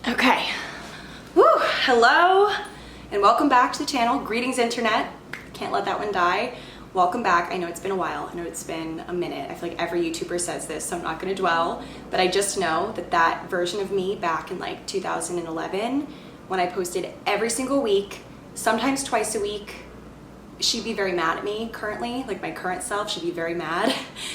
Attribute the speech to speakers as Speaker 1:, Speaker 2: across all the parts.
Speaker 1: Okay. Woo! Hello and welcome back to the channel. Greetings, internet. Can't let that one die. Welcome back. I know it's been a while. I know it's been a minute. I feel like every YouTuber says this, so I'm not going to dwell. But I just know that that version of me back in like 2011, when I posted every single week, sometimes twice a week, she'd be very mad at me currently. Like my current self, she'd be very mad.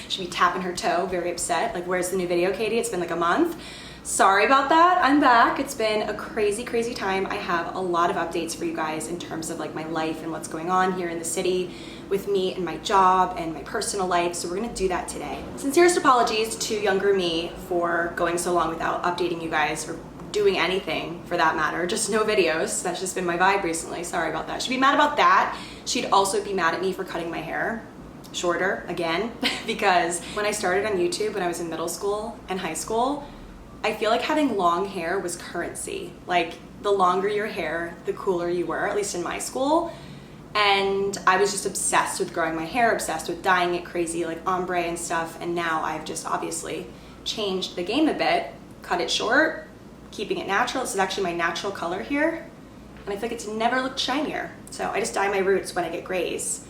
Speaker 1: She'd be tapping her toe, very upset. Like, where's the new video, Katie? It's been like a month. Sorry about that, I'm back. It's been a crazy, crazy time. I have a lot of updates for you guys in terms of like my life and what's going on here in the city with me and my job and my personal life. So we're gonna do that today. Sincerest apologies to younger me for going so long without updating you guys or doing anything for that matter, just no videos. That's just been my vibe recently. Sorry about that. She'd be mad about that. She'd also be mad at me for cutting my hair shorter again, because when I started on YouTube when I was in middle school and high school, I feel like having long hair was currency. Like, the longer your hair, the cooler you were, at least in my school. And I was just obsessed with growing my hair, obsessed with dyeing it crazy, like ombre and stuff. And now I've just obviously changed the game a bit, cut it short, keeping it natural. This is actually my natural color here. And I feel like it's never looked shinier. So I just dye my roots when I get grays.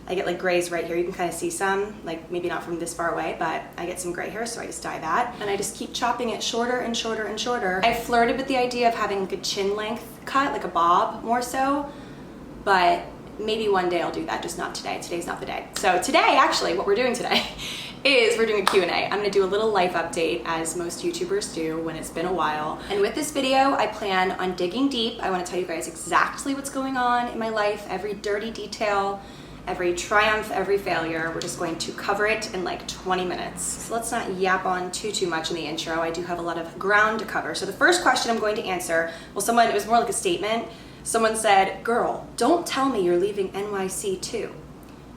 Speaker 1: I get like grays right here. You can kind of see some, like maybe not from this far away, but I get some gray hair, so I just dye that. And I just keep chopping it shorter and shorter and shorter. I flirted with the idea of having like a chin length cut, like a bob more so, but maybe one day I'll do that, just not today. Today's not the day. So today, actually, what we're doing today is we're doing a Q&A. I'm gonna do a little life update, as most YouTubers do when it's been a while. And with this video, I plan on digging deep. I wanna tell you guys exactly what's going on in my life, every dirty detail, every triumph, every failure. We're just going to cover it in like 20 minutes. So let's not yap on too much in the intro. I do have a lot of ground to cover. So the first question I'm going to answer, well, it was more like a statement. Someone said, girl, don't tell me you're leaving NYC too.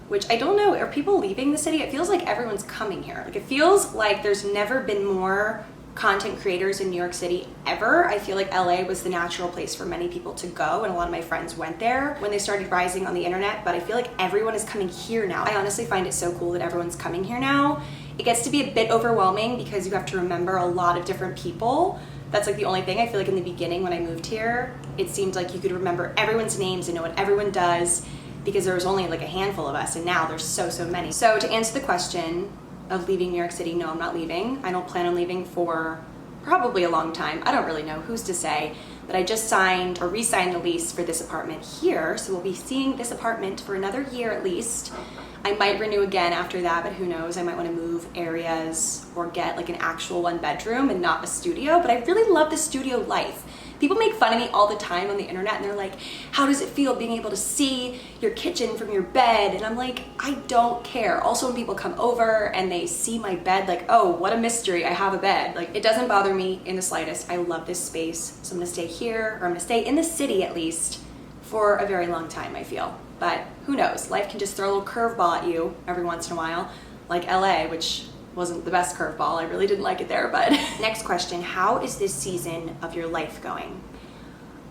Speaker 1: Which I don't know, are people leaving the city? It feels like everyone's coming here. Like, it feels like there's never been more content creators in New York City ever. I feel like LA was the natural place for many people to go, and a lot of my friends went there when they started rising on the internet, but I feel like everyone is coming here now. I honestly find it so cool that everyone's coming here now. It gets to be a bit overwhelming because you have to remember a lot of different people. That's like the only thing. I feel like in the beginning when I moved here, it seemed like you could remember everyone's names and know what everyone does because there was only like a handful of us, and now there's so many. So to answer the question of leaving New York City, no, I'm not leaving. I don't plan on leaving for probably a long time. I don't really know, who's to say, but I just signed or re-signed the lease for this apartment here, so we'll be seeing this apartment for another year at least. I might renew again after that, but who knows, I might want to move areas or get like an actual 1-bedroom and not a studio, but I really love the studio life. People make fun of me all the time on the internet and they're like, how does it feel being able to see your kitchen from your bed? And I'm like, I don't care. Also, when people come over and they see my bed, like, oh, what a mystery, I have a bed. Like, it doesn't bother me in the slightest. I love this space. So I'm gonna stay here, or I'm gonna stay in the city at least for a very long time, I feel. But who knows? Life can just throw a little curveball at you every once in a while, like LA, which wasn't the best curveball. I really didn't like it there, but. Next question, how is this season of your life going?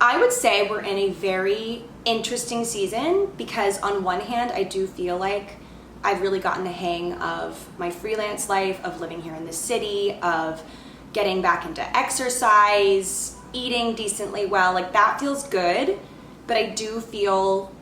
Speaker 1: I would say we're in a very interesting season because on one hand, I do feel like I've really gotten the hang of my freelance life, of living here in the city, of getting back into exercise, eating decently well. Like, that feels good, but I do feel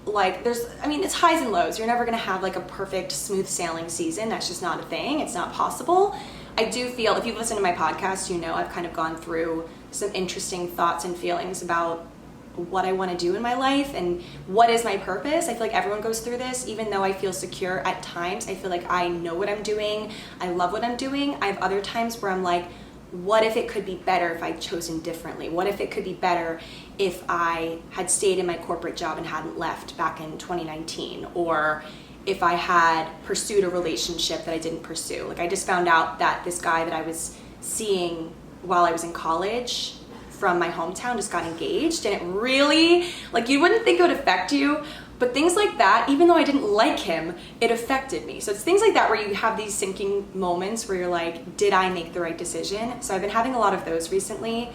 Speaker 1: like it's highs and lows. You're never gonna have like a perfect smooth sailing season. That's just not a thing. It's not possible. I do feel, if you've listened to my podcast, you know I've kind of gone through some interesting thoughts and feelings about what I want to do in my life and what is my purpose. I feel like everyone goes through this, even though I feel secure at times. I feel like I know what I'm doing. I love what I'm doing. I have other times where I'm like, what if it could be better if I'd chosen differently? What if it could be better if I had stayed in my corporate job and hadn't left back in 2019? Or if I had pursued a relationship that I didn't pursue? Like, I just found out that this guy that I was seeing while I was in college from my hometown just got engaged, and it really, like, you wouldn't think it would affect you, but things like that, even though I didn't like him, it affected me. So it's things like that where you have these sinking moments where you're like, did I make the right decision? So I've been having a lot of those recently,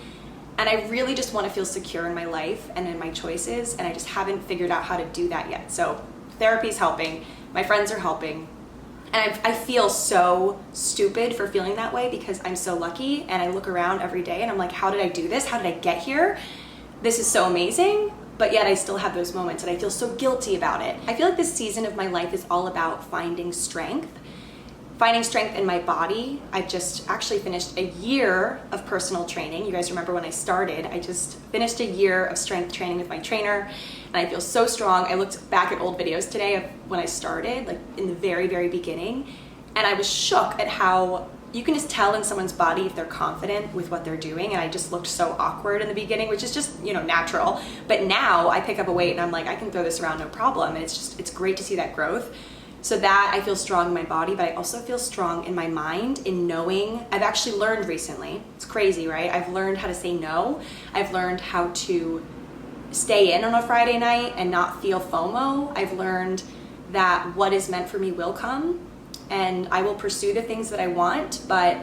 Speaker 1: and I really just want to feel secure in my life and in my choices, and I just haven't figured out how to do that yet. So therapy's helping, my friends are helping, And I feel so stupid for feeling that way because I'm so lucky, and I look around every day and I'm like, how did I do this? How did I get here? This is so amazing, but yet I still have those moments and I feel so guilty about it. I feel like this season of my life is all about finding strength in my body. I've just actually finished a year of personal training. You guys remember when I started, I just finished a year of strength training with my trainer, and I feel so strong. I looked back at old videos today of when I started, like in the very, very beginning, and I was shook at how you can just tell in someone's body if they're confident with what they're doing. And I just looked so awkward in the beginning, which is just, you know, natural. But now I pick up a weight and I'm like, I can throw this around no problem. And it's great to see that growth. So that I feel strong in my body, but I also feel strong in my mind in knowing. I've actually learned recently, it's crazy, right? I've learned how to say no. I've learned how to stay in on a Friday night and not feel FOMO. I've learned that what is meant for me will come, and I will pursue the things that I want, but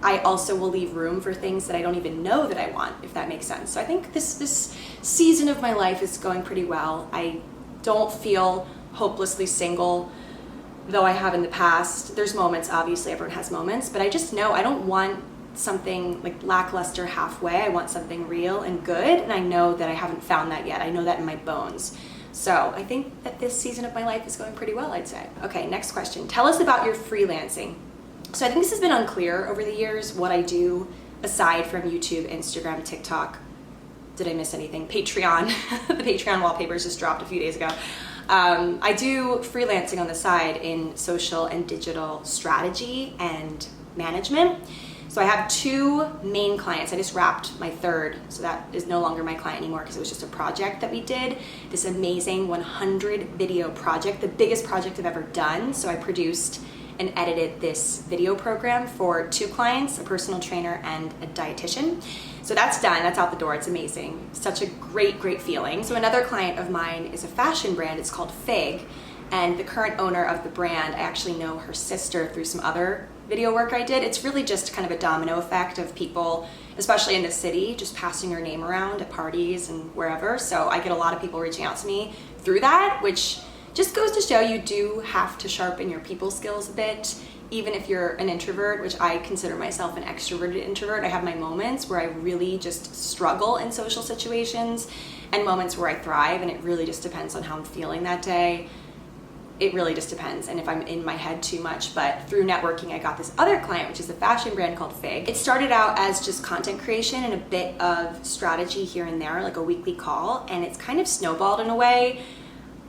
Speaker 1: I also will leave room for things that I don't even know that I want, if that makes sense. So I think this season of my life is going pretty well. I don't feel hopelessly single, though I have in the past. There's moments, obviously, everyone has moments, but I just know I don't want something like lackluster halfway. I want something real and good, and I know that I haven't found that yet. I know that in my bones. So I think that this season of my life is going pretty well, I'd say. Okay, next question. Tell us about your freelancing. So I think this has been unclear over the years, what I do aside from YouTube, Instagram, TikTok. Did I miss anything? Patreon. The Patreon wallpapers just dropped a few days ago. I do freelancing on the side in social and digital strategy and management. So I have 2 main clients. I just wrapped my 3rd, so that is no longer my client anymore because it was just a project that we did. This amazing 100 video project, the biggest project I've ever done. So I produced and edited this video program for 2 clients, a personal trainer and a dietitian. So that's done, that's out the door, it's amazing. Such a great, great feeling. So another client of mine is a fashion brand, it's called Fave, and the current owner of the brand, I actually know her sister through some other video work I did. It's really just kind of a domino effect of people, especially in the city, just passing your name around at parties and wherever. So I get a lot of people reaching out to me through that, which just goes to show you do have to sharpen your people skills a bit, even if you're an introvert, which I consider myself an extroverted introvert. I have my moments where I really just struggle in social situations and moments where I thrive, and it really just depends on how I'm feeling that day. It really just depends, and if I'm in my head too much. But through networking, I got this other client, which is a fashion brand called Fig. It started out as just content creation and a bit of strategy here and there, like a weekly call, and it's kind of snowballed in a way.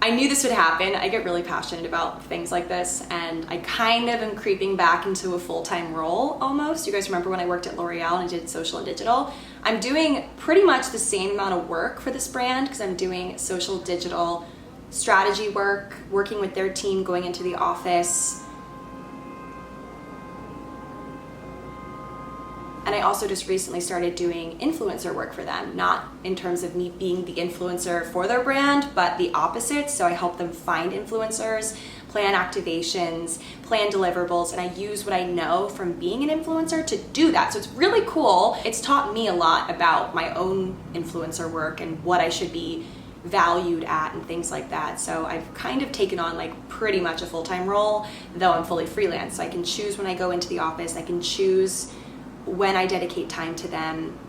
Speaker 1: I knew this would happen. I get really passionate about things like this, and I kind of am creeping back into a full-time role almost. You guys remember when I worked at L'Oreal and I did social and digital? I'm doing pretty much the same amount of work for this brand because I'm doing social, digital, strategy work, working with their team, going into the office. And I also just recently started doing influencer work for them, not in terms of me being the influencer for their brand, but the opposite. So I help them find influencers, plan activations, plan deliverables, and I use what I know from being an influencer to do that. So it's really cool. It's taught me a lot about my own influencer work and what I should be valued at and things like that. So I've kind of taken on like pretty much a full-time role, though I'm fully freelance. So I can choose when I go into the office, I can choose when I dedicate time to them,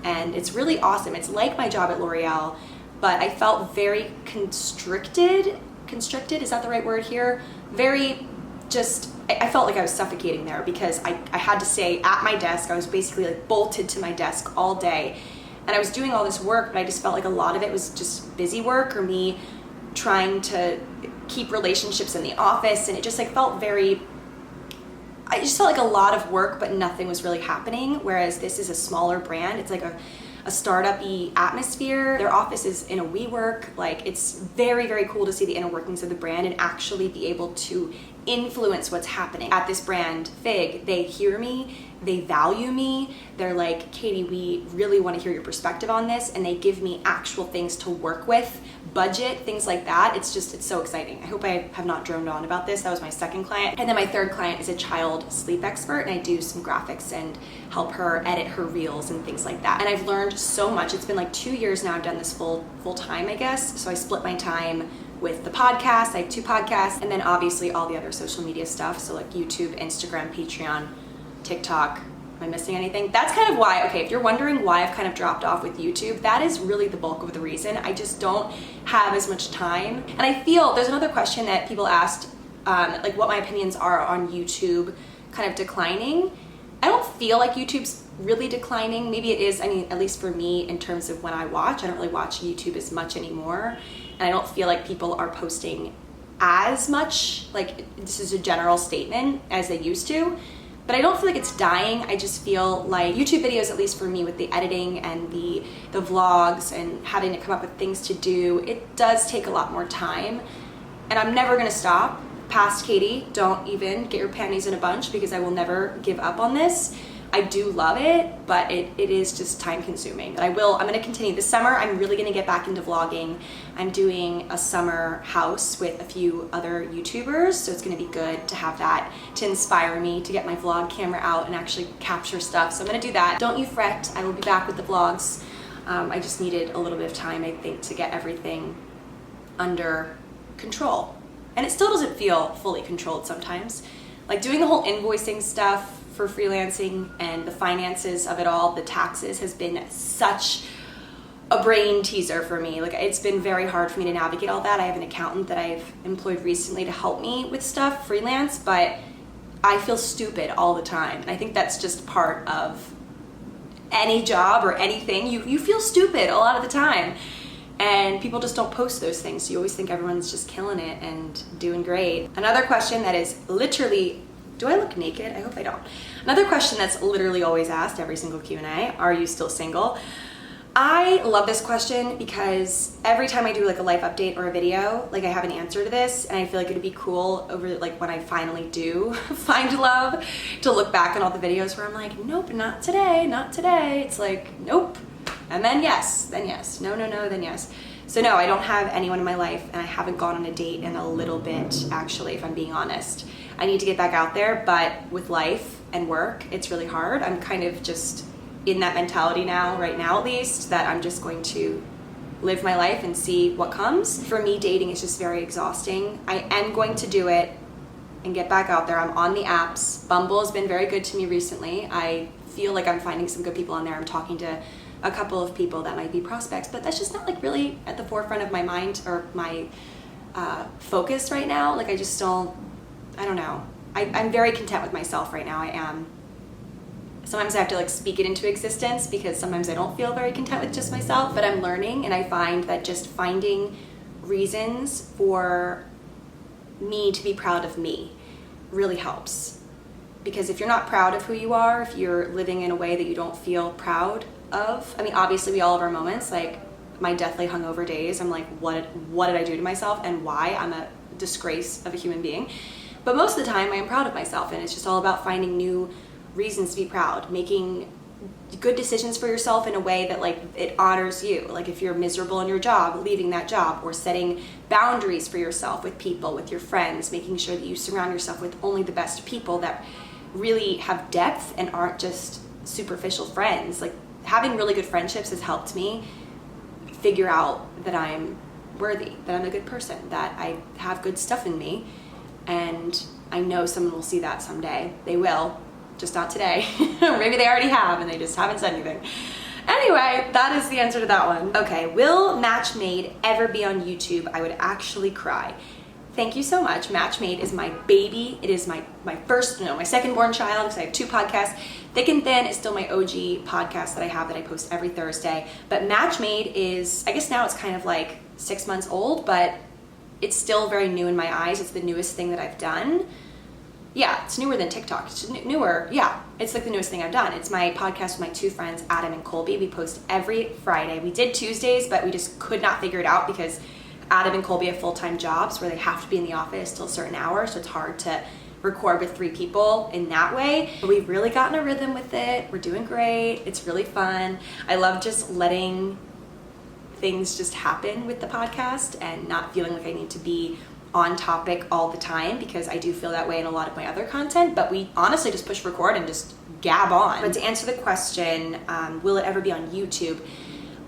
Speaker 1: and it's really awesome. It's like my job at L'Oreal, but I felt very constricted, is that the right word here? Very just, I felt like I was suffocating there because I had to stay at my desk. I was basically like bolted to my desk all day, and I was doing all this work, but I just felt like a lot of it was just busy work or me trying to keep relationships in the office, and it just like felt very, I just felt like a lot of work, but nothing was really happening. Whereas this is a smaller brand. It's like a startup-y atmosphere. Their office is in a WeWork. Like, it's very, very cool to see the inner workings of the brand and actually be able to influence what's happening at this brand, Fig. They hear me, they value me. They're like, Katie, we really want to hear your perspective on this. And they give me actual things to work with, budget, things like that. It's so exciting. I hope I have not droned on about this. That was my second client. And then my third client is a child sleep expert, and I do some graphics and help her edit her reels and things like that. And I've learned so much. It's been like 2 years now I've done this full time, I guess. So I split my time with the podcast. I have 2 podcasts, and then obviously all the other social media stuff. So like YouTube, Instagram, Patreon, TikTok. Am I missing anything? That's kind of why, okay, if you're wondering why I've kind of dropped off with YouTube, that is really the bulk of the reason. I just don't have as much time. And I feel, there's another question that people asked, like what my opinions are on YouTube kind of declining. I don't feel like YouTube's really declining. Maybe it is, I mean, at least for me in terms of when I watch. I don't really watch YouTube as much anymore. And I don't feel like people are posting as much, like this is a general statement, as they used to. But I don't feel like it's dying. I just feel like YouTube videos, at least for me with the editing and the vlogs and having to come up with things to do, it does take a lot more time. And I'm never gonna stop. Past Katie, don't even get your panties in a bunch because I will never give up on this. I do love it, but it is just time consuming. But I'm gonna continue. This summer, I'm really gonna get back into vlogging. I'm doing a summer house with a few other YouTubers, so it's gonna be good to have that to inspire me to get my vlog camera out and actually capture stuff. So I'm gonna do that. Don't you fret, I will be back with the vlogs. I just needed a little bit of time, I think, to get everything under control. And it still doesn't feel fully controlled sometimes. Like doing the whole invoicing stuff for freelancing and the finances of it all, the taxes, has been such a brain teaser for me. Like it's been very hard for me to navigate all that. I have an accountant that I've employed recently to help me with stuff, freelance, but I feel stupid all the time. And I think that's just part of any job or anything. You feel stupid a lot of the time. And people just don't post those things. So you always think everyone's just killing it and doing great. Another question that is literally, do I look naked? I hope I don't. Another question that's literally always asked every single Q&A, are you still single? I love this question because every time I do like a life update or a video, like I have an answer to this, and I feel like it'd be cool over like when I finally do find love to look back on all the videos where I'm like, nope, not today, not today. It's like, nope. And then yes, no, then yes. So no, I don't have anyone in my life, and I haven't gone on a date in a little bit, actually, if I'm being honest. I need to get back out there, but with life and work, it's really hard. I'm kind of just in that mentality now, right now at least, that I'm just going to live my life and see what comes. For me, dating is just very exhausting. I am going to do it and get back out there. I'm on the apps. Bumble has been very good to me recently. I feel like I'm finding some good people on there. I'm talking to a couple of people that might be prospects, but that's just not like really at the forefront of my mind or my focus right now. Like I just don't, I don't know. I'm very content with myself right now. I am. Sometimes I have to like speak it into existence because sometimes I don't feel very content with just myself, but I'm learning, and I find that just finding reasons for me to be proud of me really helps. Because if you're not proud of who you are, if you're living in a way that you don't feel proud of, I mean, obviously we all have our moments, like my deathly hungover days, I'm like, what did I do to myself and why? I'm a disgrace of a human being. But most of the time I am proud of myself, and it's just all about finding new reasons to be proud, making good decisions for yourself in a way that like it honors you. Like if you're miserable in your job, leaving that job, or setting boundaries for yourself with people, with your friends, making sure that you surround yourself with only the best people that really have depth and aren't just superficial friends. Like having really good friendships has helped me figure out that I'm worthy, that I'm a good person, that I have good stuff in me, and I know someone will see that someday. They will, just not today. Or maybe they already have and they just haven't said anything. Anyway, that is the answer to that one. Okay, will Match Made ever be on YouTube? I would actually cry. Thank you so much. Match Made is my baby. It is my second born child, because I have 2 podcasts. Thick and Thin is still my OG podcast that I have that I post every Thursday. But Match Made is, I guess now it's kind of like 6 months old, but it's still very new in my eyes. It's the newest thing that I've done. Yeah, it's newer than TikTok. It's newer. Yeah, it's like the newest thing I've done. It's my podcast with my 2 friends, Adam and Colby. We post every Friday. We did Tuesdays, but we just could not figure it out because Adam and Colby have full-time jobs where they have to be in the office till a certain hour, so it's hard to record with 3 people in that way. But we've really gotten a rhythm with it. We're doing great. It's really fun. I love just letting things just happen with the podcast and not feeling like I need to be on topic all the time, because I do feel that way in a lot of my other content, but we honestly just push record and just gab on. But to answer the question, will it ever be on YouTube?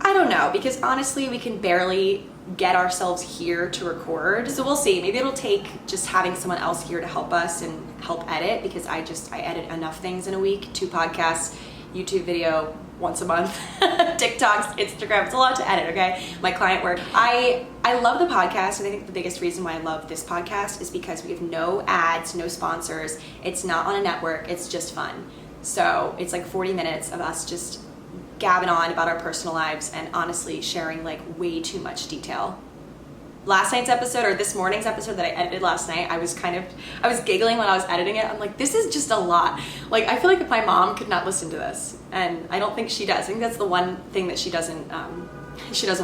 Speaker 1: I don't know, because honestly, we can barely get ourselves here to record. So we'll see. Maybe it'll take just having someone else here to help us and help edit, because I edit enough things in a week, 2 podcasts, YouTube video once a month, TikToks, Instagram. It's a lot to edit, okay? My client work. I love the podcast, and I think the biggest reason why I love this podcast is because we have no ads, no sponsors. It's not on a network. It's just fun. So it's like 40 minutes of us just gabbing on about our personal lives and honestly sharing like way too much detail. Last night's episode, or this morning's episode that I edited last night, I was giggling when I was editing it. I'm like, this is just a lot. Like, I feel like if my mom could not listen to this, and I don't think she does. I think that's the one thing that she doesn't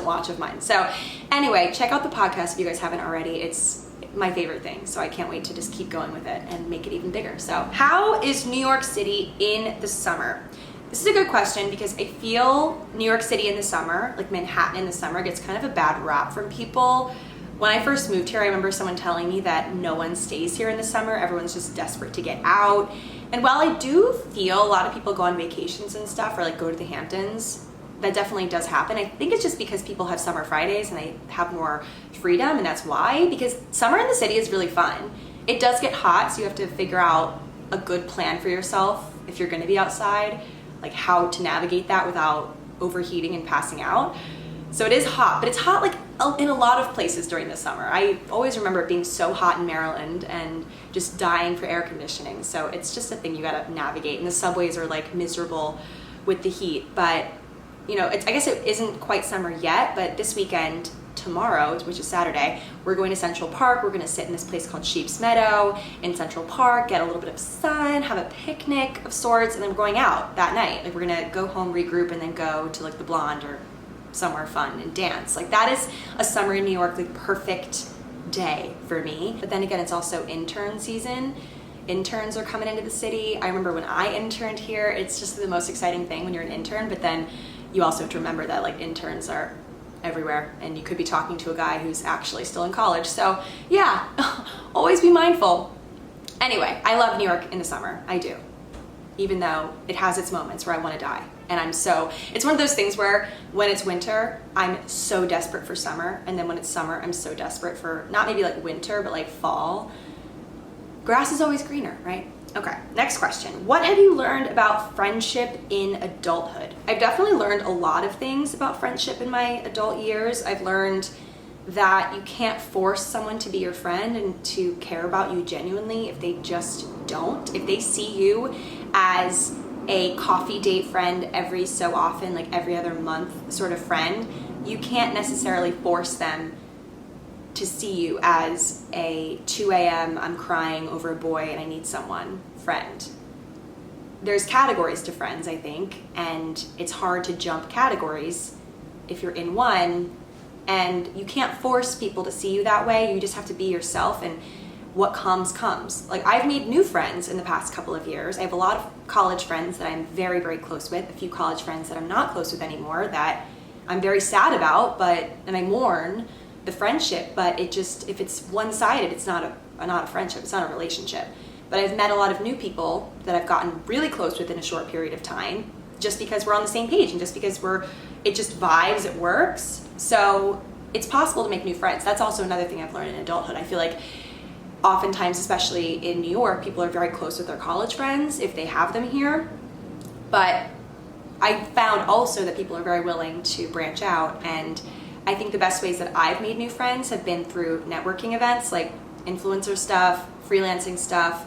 Speaker 1: watch of mine. So anyway, check out the podcast if you guys haven't already. It's my favorite thing, so I can't wait to just keep going with it and make it even bigger. So how is New York City in the summer? This is a good question, because I feel New York City in the summer, like Manhattan in the summer, gets kind of a bad rap from people. When I first moved here, I remember someone telling me that no one stays here in the summer. Everyone's just desperate to get out. And while I do feel a lot of people go on vacations and stuff, or like go to the Hamptons, that definitely does happen. I think it's just because people have summer Fridays and they have more freedom, and that's why. Because summer in the city is really fun. It does get hot, so you have to figure out a good plan for yourself if you're gonna be outside, like how to navigate that without overheating and passing out. So it is hot, but it's hot like in a lot of places during the summer. I always remember it being so hot in Maryland and just dying for air conditioning. So it's just a thing you gotta navigate, and the subways are like miserable with the heat. But you know, I guess it isn't quite summer yet, but this weekend, tomorrow, which is Saturday, we're going to Central Park. We're gonna sit in this place called Sheep's Meadow in Central Park, get a little bit of sun, have a picnic of sorts, and then we're going out that night. Like, we're gonna go home, regroup, and then go to like the Blonde or somewhere fun and dance. Like, that is a summer in New York, like perfect day for me. But then again, it's also intern season. Interns are coming into the city. I remember when I interned here, it's just the most exciting thing when you're an intern, but then you also have to remember that like interns are everywhere, and you could be talking to a guy who's actually still in college. So yeah, always be mindful. Anyway, I love New York in the summer. I do. Even though it has its moments where I want to die. And it's one of those things where when it's winter, I'm so desperate for summer. And then when it's summer, I'm so desperate for not maybe like winter, but like fall. Grass is always greener, right? Okay, next question. What have you learned about friendship in adulthood? I've definitely learned a lot of things about friendship in my adult years. I've learned that you can't force someone to be your friend and to care about you genuinely if they just don't. If they see you as a coffee date friend every so often, like every other month sort of friend, you can't necessarily force them to see you as a 2 a.m. I'm crying over a boy and I need someone friend. There's categories to friends, I think, and it's hard to jump categories if you're in one, and you can't force people to see you that way. You just have to be yourself, and what comes. Like, I've made new friends in the past couple of years. I have a lot of college friends that I'm very, very close with, a few college friends that I'm not close with anymore that I'm very sad about, and I mourn the friendship, but if it's one-sided, it's not a friendship, it's not a relationship. But I've met a lot of new people that I've gotten really close with in a short period of time, just because we're on the same page and just because it just vibes, it works. So it's possible to make new friends. That's also another thing I've learned in adulthood. I feel like oftentimes, especially in New York, people are very close with their college friends if they have them here. But I found also that people are very willing to branch out, and I think the best ways that I've made new friends have been through networking events, like influencer stuff, freelancing stuff,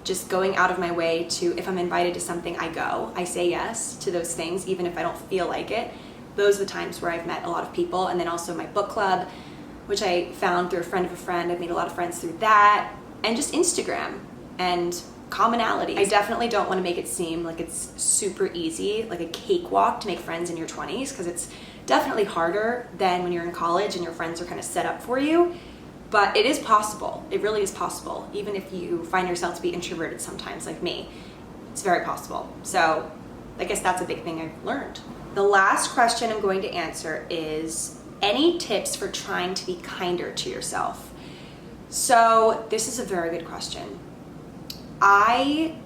Speaker 1: just going out of my way to, if I'm invited to something, I go. I say yes to those things, even if I don't feel like it. Those are the times where I've met a lot of people. And then also my book club, which I found through a friend of a friend. I've made a lot of friends through that. And just Instagram and commonalities. I definitely don't want to make it seem like it's super easy, like a cakewalk to make friends in your 20s, because it's definitely harder than when you're in college and your friends are kind of set up for you. But it is possible. It really is possible. Even if you find yourself to be introverted sometimes, like me, it's very possible. So I guess that's a big thing I've learned. The last question I'm going to answer is, any tips for trying to be kinder to yourself? So this is a very good question. I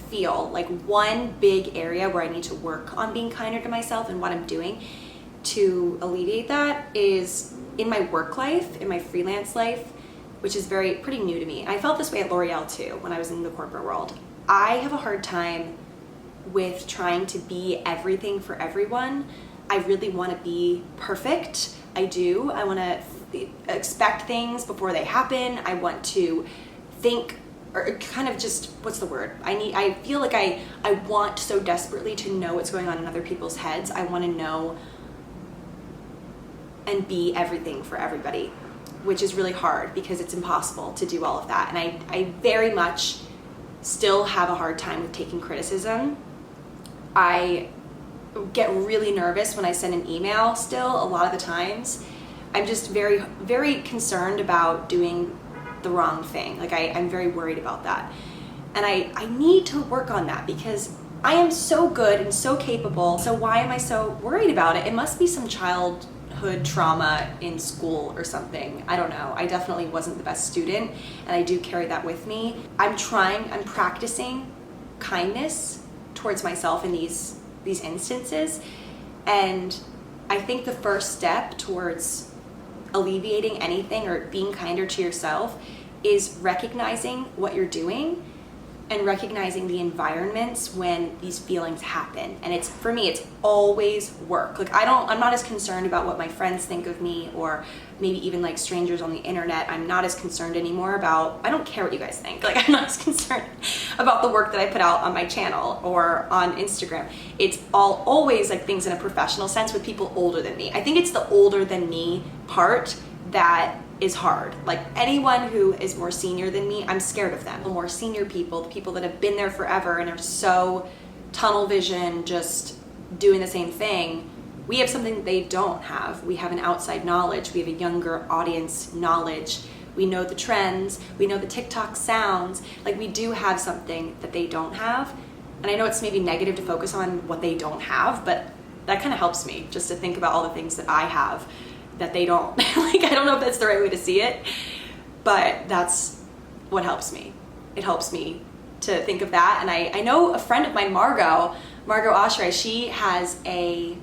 Speaker 1: feel like one big area where I need to work on being kinder to myself, and what I'm doing to alleviate that is in my work life, in my freelance life, which is pretty new to me. I felt this way at L'Oreal too when I was in the corporate world. I have a hard time with trying to be everything for everyone. I really want to be perfect. I do. I want to expect things before they happen. I want to think, or kind of just, what's the word? I feel like I want so desperately to know what's going on in other people's heads. I want to know and be everything for everybody, which is really hard because it's impossible to do all of that. And I very much still have a hard time with taking criticism. I get really nervous when I send an email still, a lot of the times. I'm just very, very concerned about doing the wrong thing. Like I'm very worried about that. And I need to work on that because I am so good and so capable. So why am I so worried about it? It must be some childhood trauma in school or something. I don't know. I definitely wasn't the best student and I do carry that with me. I'm practicing kindness towards myself in these instances. And I think the first step towards alleviating anything or being kinder to yourself is recognizing what you're doing and recognizing the environments when these feelings happen. And for me, it's always work. Like I'm not as concerned about what my friends think of me or maybe even like strangers on the internet. I'm not as concerned anymore about, I don't care what you guys think. Like I'm not as concerned about the work that I put out on my channel or on Instagram. It's always like things in a professional sense with people older than me. I think it's the older than me part that is hard. Like anyone who is more senior than me, I'm scared of them. The more senior people, the people that have been there forever and are so tunnel vision, just doing the same thing, we have something they don't have. We have an outside knowledge. We have a younger audience knowledge. We know the trends. We know the TikTok sounds. Like we do have something that they don't have. And I know it's maybe negative to focus on what they don't have, but that kind of helps me just to think about all the things that I have that they don't. Like, I don't know if that's the right way to see it, but that's what helps me. It helps me to think of that. And I know a friend of mine, Margot Oshray, she has a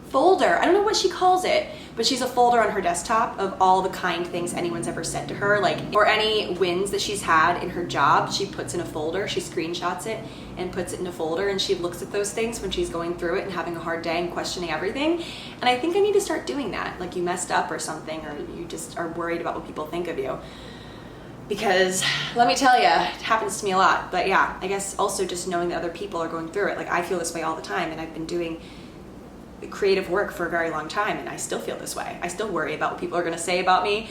Speaker 1: folder. I don't know what she calls it, but she's a folder on her desktop of all the kind things anyone's ever said to her, like, or any wins that she's had in her job, she puts in a folder, she screenshots it and puts it in a folder, and she looks at those things when she's going through it and having a hard day and questioning everything. And I think I need to start doing that. Like, you messed up or something, or you just are worried about what people think of you. Because let me tell you, it happens to me a lot. But yeah, I guess also just knowing that other people are going through it. Like, I feel this way all the time, and I've been doing creative work for a very long time, and I still feel this way. I still worry about what people are going to say about me,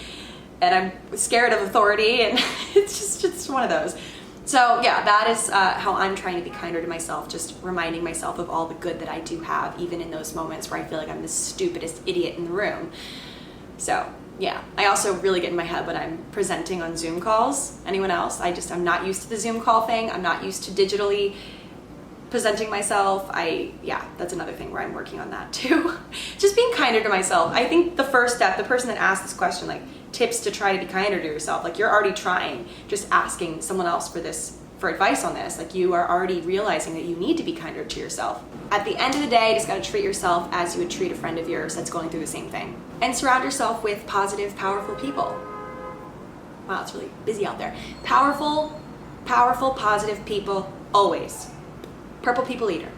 Speaker 1: and I'm scared of authority, and it's one of those. So yeah, that is how I'm trying to be kinder to myself, just reminding myself of all the good that I do have, even in those moments where I feel like I'm the stupidest idiot in the room. So yeah, I also really get in my head when I'm presenting on Zoom calls. Anyone else? I'm not used to the Zoom call thing. I'm not used to digitally presenting myself. Yeah, that's another thing where I'm working on that too. Just being kinder to myself. I think the first step, the person that asked this question, like tips to try to be kinder to yourself, like you're already trying, just asking someone else for advice on this, like you are already realizing that you need to be kinder to yourself. At the end of the day, you just gotta treat yourself as you would treat a friend of yours that's going through the same thing. And surround yourself with positive, powerful people. Wow, it's really busy out there. Powerful, positive people, always. Purple people eater.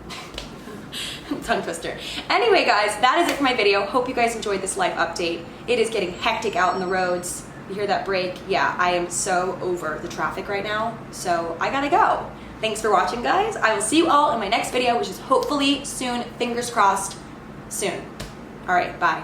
Speaker 1: Tongue twister. Anyway, guys, that is it for my video. Hope you guys enjoyed this life update. It is getting hectic out in the roads. You hear that brake? Yeah, I am so over the traffic right now, so I gotta go. Thanks for watching, guys. I will see you all in my next video, which is hopefully soon, fingers crossed, soon. All right, bye.